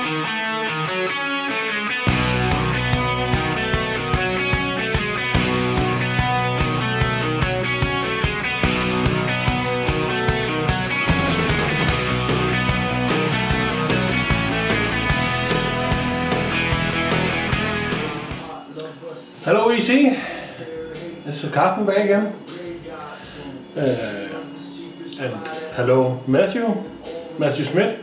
Hello EC, this is Carsten back again, and hello Matthew Smith.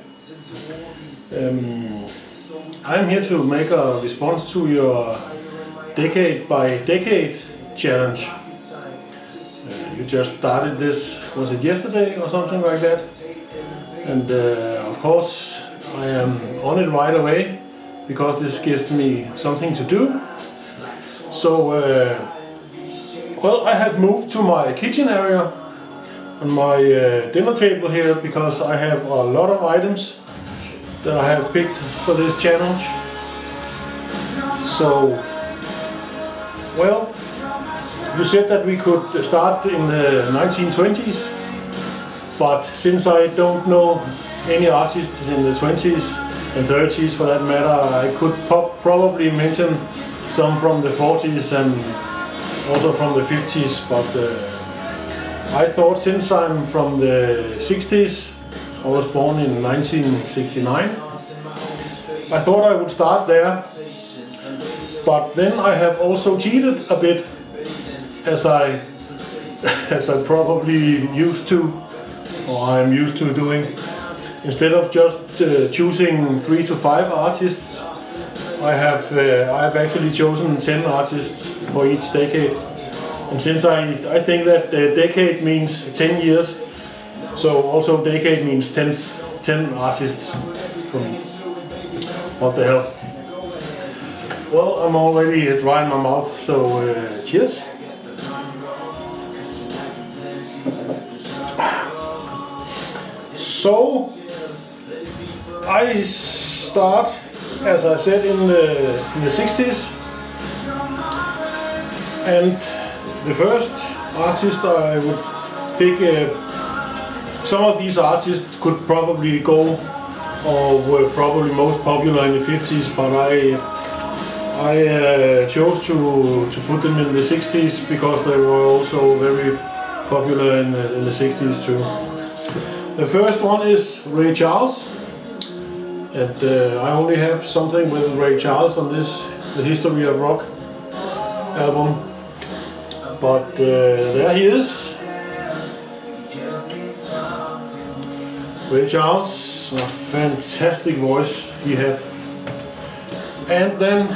I'm here to make a response to your decade by decade challenge. You just started this, was it yesterday or something like that? And of course I am on it right away because this gives me something to do. So, well, I have moved to my kitchen area on my dinner table here because I have a lot of items that I have picked for this challenge. So, well, you said that we could start in the 1920s, but since I don't know any artists in the 20s and 30s for that matter, I could probably mention some from the 40s and also from the 50s, but I thought since I'm from the 60s, I was born in 1969, I thought I would start there, but then I have also cheated a bit, as I probably used to, or I'm used to doing. Instead of just choosing 3 to 5 artists, I have actually chosen 10 artists for each decade, and since I think that the decade means 10 years, so also decade means 10 artists for me. What the hell? Well, I'm already dry in my mouth, so cheers. So I start, as I said, in the 60s, and the first artist I would pick, some of these artists could probably go, or were probably most popular in the 50s, but I chose to put them in the 60s because they were also very popular in the 60s too. The first one is Ray Charles. And I only have something with Ray Charles on this, the History of Rock album, but there he is. Ray Charles, a fantastic voice he had. And then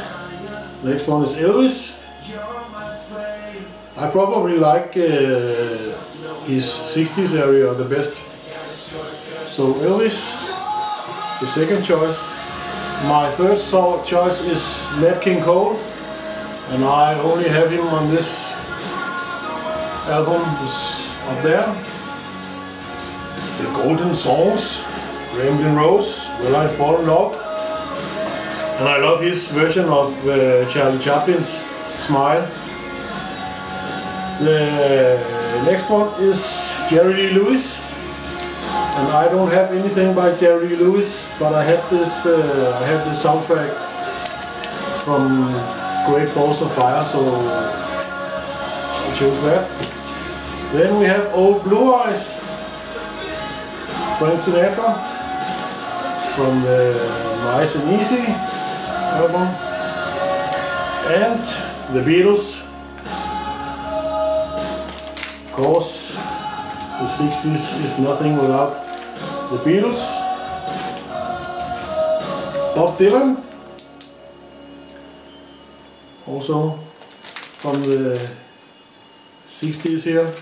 next one is Elvis. I probably like his 60s area the best. So Elvis, the second choice. My third choice is Nat King Cole, and I only have him on this album, is up there. The Golden Songs, Ramblin' Rose, Will I Fall in Love, and I love his version of Charlie Chaplin's Smile. The next one is Jerry Lee Lewis. And I don't have anything by Jerry Lee Lewis, but I have this soundtrack from Great Balls of Fire, so I chose that. Then we have Old Blue Eyes, Frank Sinatra, from the Nice and Easy album, and the Beatles. Of course, the 60s is nothing without the Beatles. Bob Dylan, also from the 60s here.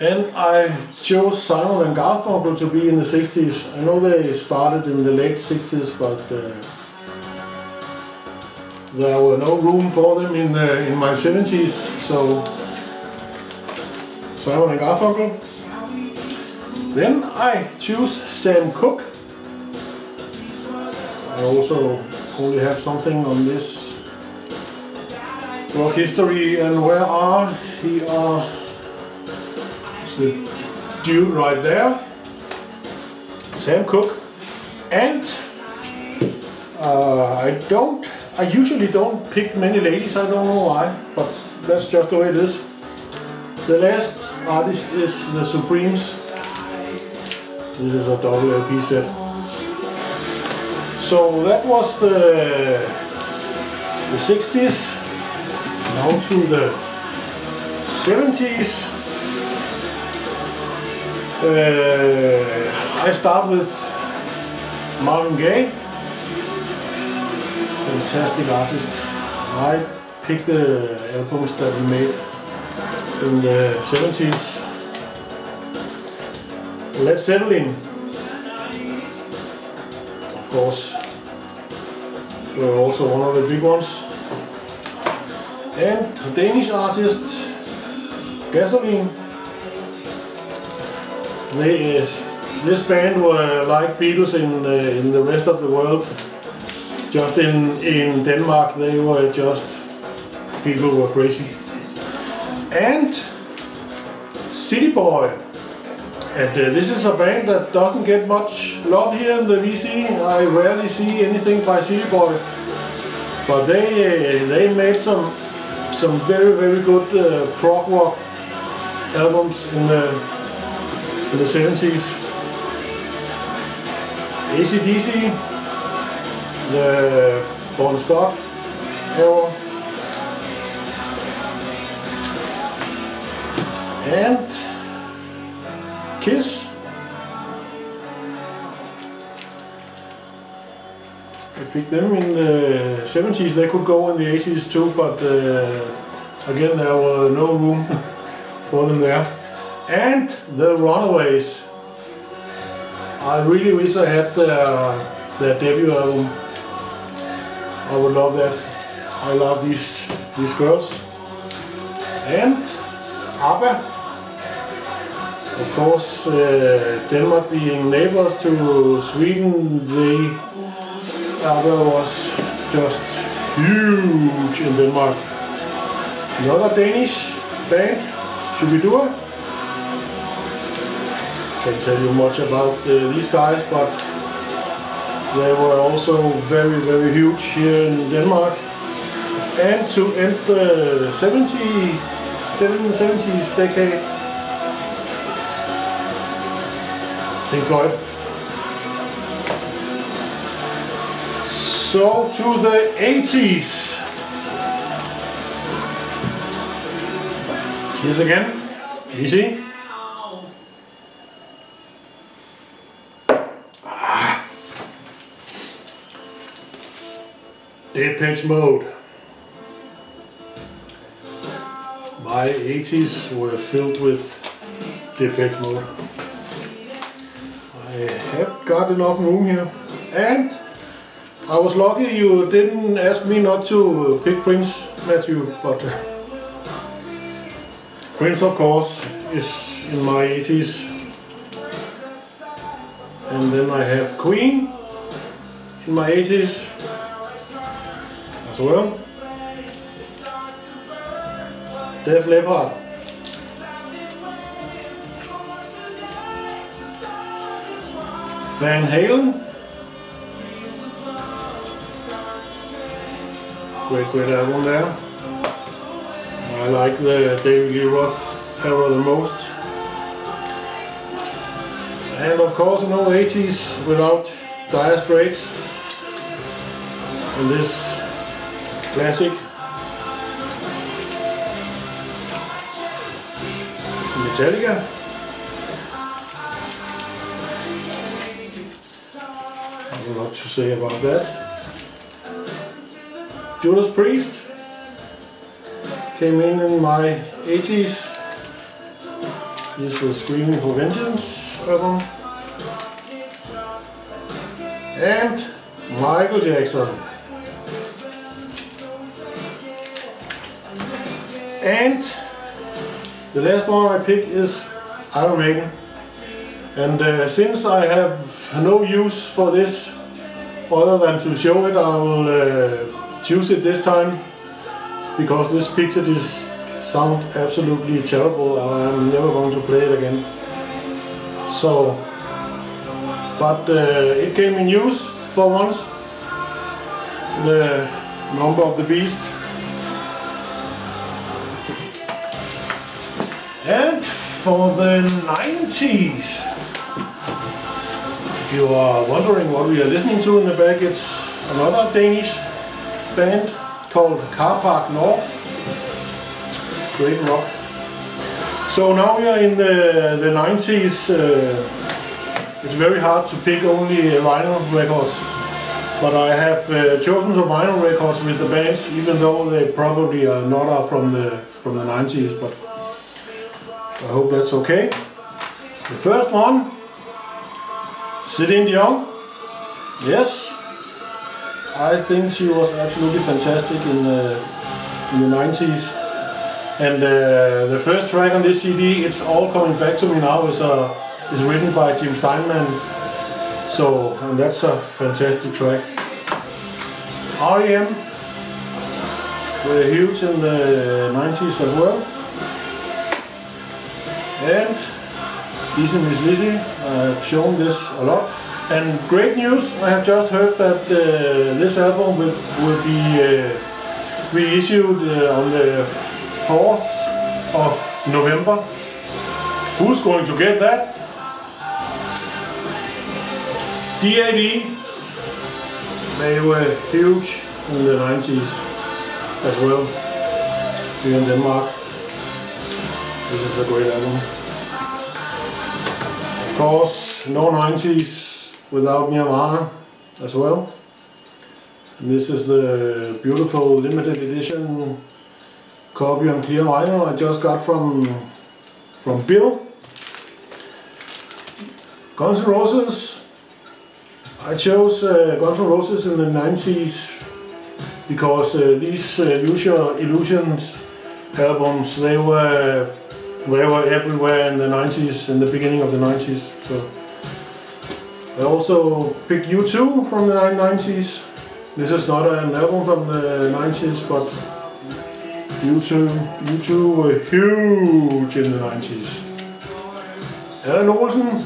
And I chose Simon and Garfunkel to be in the 60s. I know they started in the late 60s, but there were no room for them in my 70s. So Simon and Garfunkel. Then I choose Sam Cooke. I also only have something on this rock history, and where are the dude right there, Sam Cooke. And I usually don't pick many ladies, I don't know why, but that's just the way it is. The last artist is the Supremes. This is a double LP set. So that was the 60s. Now to the 70s. I start with Marvin Gaye. Fantastic artist. I picked the albums that he made in the 70s. Led Zeppelin, of course, were also one of the big ones. And Danish artist Gasoline. This band were like Beatles in the rest of the world. Just in Denmark, they were just, people were crazy. And City Boy. And this is a band that doesn't get much love here in the VC. I rarely see anything by City Boy. But they made some very, very good prog rock albums in the 70s. AC/DC, the Bon Scott era, and Kiss. I picked them in the 70s. They could go in the 80s too, but again there was no room for them there. And the Runaways. I really wish I had their debut album. I would love that. I love these girls. And ABBA. Of course, Denmark being neighbors to Sweden, ABBA was just huge in Denmark. Another Danish band, Shubidua. Can't tell you much about these guys, but they were also very, very huge here in Denmark. And to end the 70s decade, Pink Floyd. So to the 80s. Here's again, easy. Depeche Mode. My 80s were filled with Depeche Mode. I have got enough room here, and I was lucky you didn't ask me not to pick Prince, Matthew, but Prince of course is in my 80s. And then I have Queen in my 80s as well. Def Leppard. Van Halen. Great album there. I like the David Lee Roth era the most. And of course, no 80s without Dire Straits. And this classic Metallica. I don't know what to say about that. Judas Priest came in my 80s. This is Screaming for Vengeance album. And Michael Jackson. And the last one I picked is Iron Maiden. And since I have no use for this other than to show it, I will choose it this time, because this picture just sounds absolutely terrible and I'm never going to play it again. So, but it came in use for once. The Number of the Beast. And for the 90s, if you are wondering what we are listening to in the back, it's another Danish band called Car Park North. Great rock. So now we are in the 90s. It's very hard to pick only vinyl records, but I have chosen some vinyl records with the bands, even though they probably are not from the 90s, but I hope that's okay. The first one, Celine Dion. Yes, I think she was absolutely fantastic in the 90s. And the first track on this CD, It's All Coming Back to Me Now, is written by Jim Steinman. So, and that's a fantastic track. R.E.M. were huge in the 90s as well. And Dizzy Miss Lizzy, I've shown this a lot. And great news, I have just heard that this album will be reissued on the 4th of November. Who's going to get that? D.A.D. They were huge in the 90s as well, here in Denmark. This is a great album. Of course, no 90s without Nirvana as well. And this is the beautiful limited edition copy on clear vinyl I just got from Bill. Guns N' Roses. I chose Guns N' Roses in the 90s because these Use Your Illusions albums, they were everywhere in the 90s, in the beginning of the 90s. So I also picked U2 from the 90s. This is not an album from the 90s, but U2 were huge in the 90s. Allan Olsen,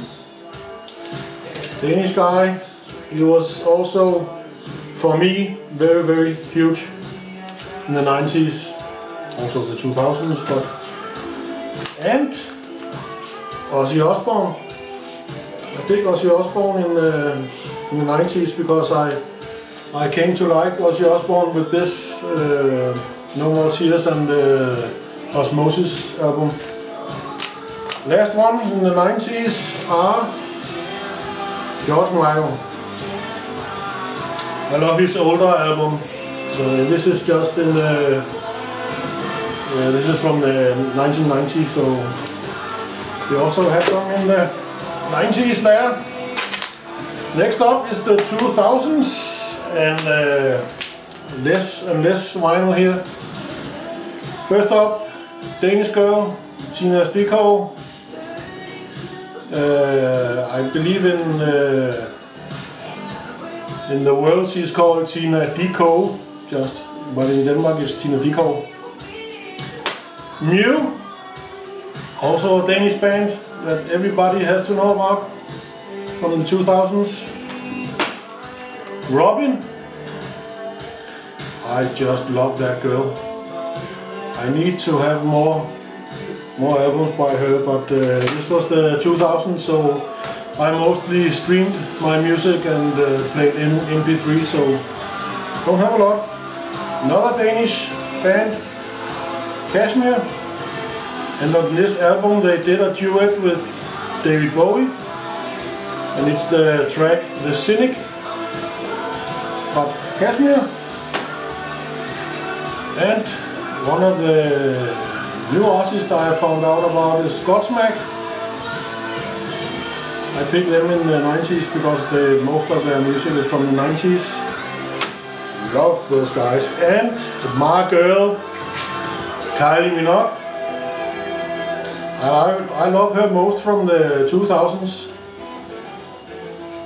Danish guy, he was also, for me, very, very huge in the 90s, also the 2000s, but... And Ozzy Osbourne. I dig Ozzy Osbourne in the 90s because I came to like Ozzy Osbourne with this No More Tears and the Osmosis album. Last one in the 90s are George Michael. I love his older album. So this is just in the this is from the 1990s, so we also have some in the 90s there. Next up is the 2000s, and less and less vinyl here. First up, Danish girl, Tina Dickow. I believe in the world she's called Tina Dickow, but in Denmark it's Tina Dickow. Mew, also a Danish band that everybody has to know about from the 2000s. Robyn, I just love that girl. I need to have more albums by her, but this was the 2000s, so I mostly streamed my music and played in MP3, so don't have a lot. Another Danish band, Kashmir, and on this album they did a duet with David Bowie, and it's the track The Cynic. But Kashmir, and one of the new artists I found out about is Godsmack. I picked them in the 90s because most of their music is from the 90s. Love those guys. And my girl, Kylie Minogue. I love her most from the 2000s.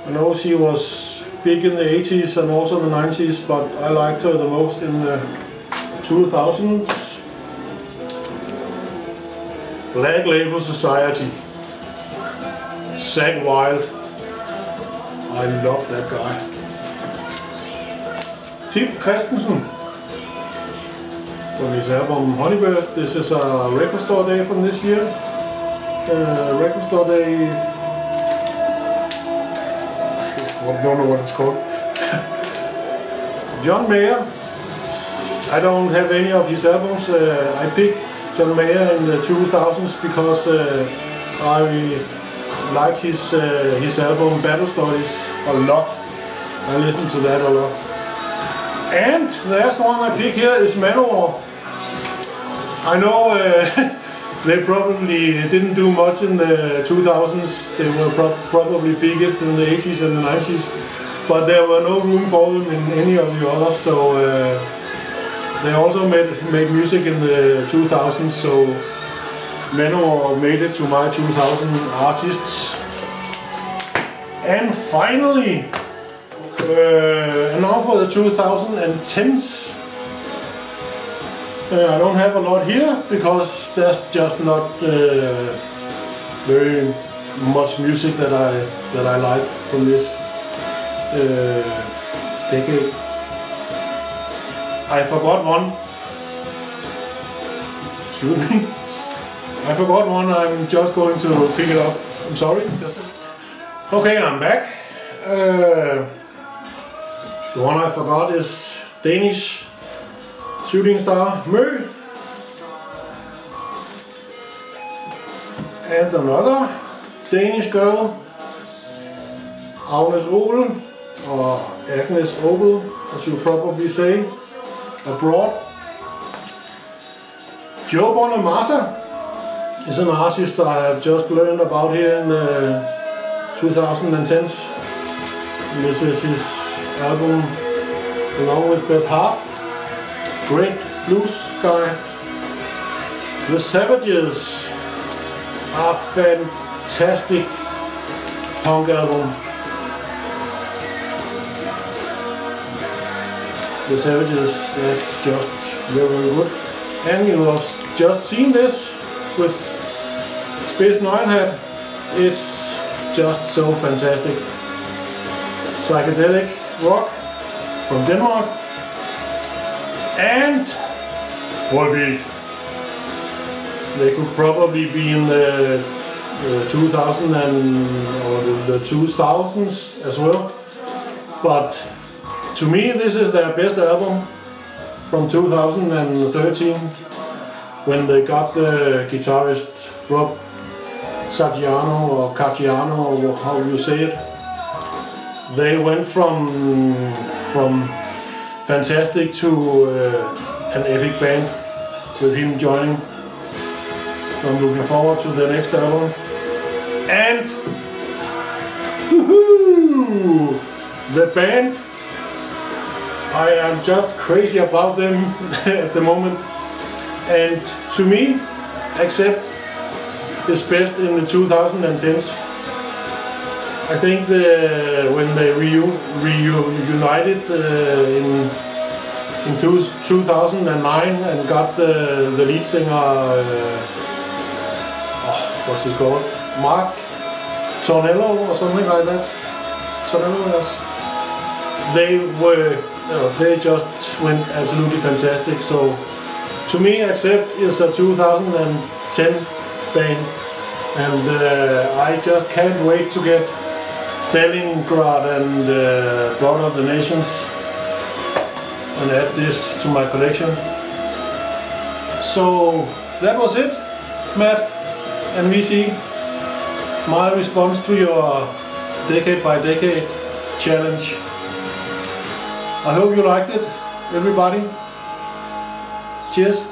I know she was big in the 80s and also in the 90s, but I liked her the most in the 2000s. Black Label Society. Zakk Wylde. I love that guy. Tim Christensen from his album Honeybird. This is a record store day from this year. Record store day. I don't know what it's called. John Mayer. I don't have any of his albums. I picked John Mayer in the 2000s because I like his album Battle Stories a lot. I listen to that a lot. And the last one I pick here is Manowar. I know they probably didn't do much in the 2000s. They were probably biggest in the 80s and the 90s, but there were no room for them in any of the others. So they also made music in the 2000s. So Manowar made it to my 2000 artists. And finally, now for the 2010s. I don't have a lot here because there's just not very much music that I like from this decade. I forgot one. Excuse me. I forgot one. I'm just going to pick it up. I'm sorry. Okay, I'm back. The one I forgot is Danish shooting star Mø, and another Danish girl, Agnes Obel, or Agnes Obel, as you probably say abroad. Joe Bonamassa is an artist I have just learned about here in the 2010s. This is his album along with Beth Hart. Great blues guy. The Savages are fantastic punk album. The Savages, that's just very, very good. And you have just seen this with Space Ninehead. It's just so fantastic. Psychedelic rock from Denmark. And Volbeat. They could probably be in the 2000 or the 2000s as well. But to me, this is their best album from 2013, when they got the guitarist Rob Caggiano or Caggiano, or how you say it. They went from fantastic to an epic band with him joining. I'm looking forward to the next album. And woohoo! The band, I am just crazy about them at the moment. And to me, Accept is best in the 2010s. I think when they reunited in 2009 and got the lead singer, what's he called? Mark Tornello or something like that. Tornello, yes. They just went absolutely fantastic. So to me, Accept is a 2010 band, and I just can't wait to get Stalingrad and Blood of the Nations and add this to my collection. So that was it, Matt and VC. My response to your decade by decade challenge. I hope you liked it, everybody. Cheers.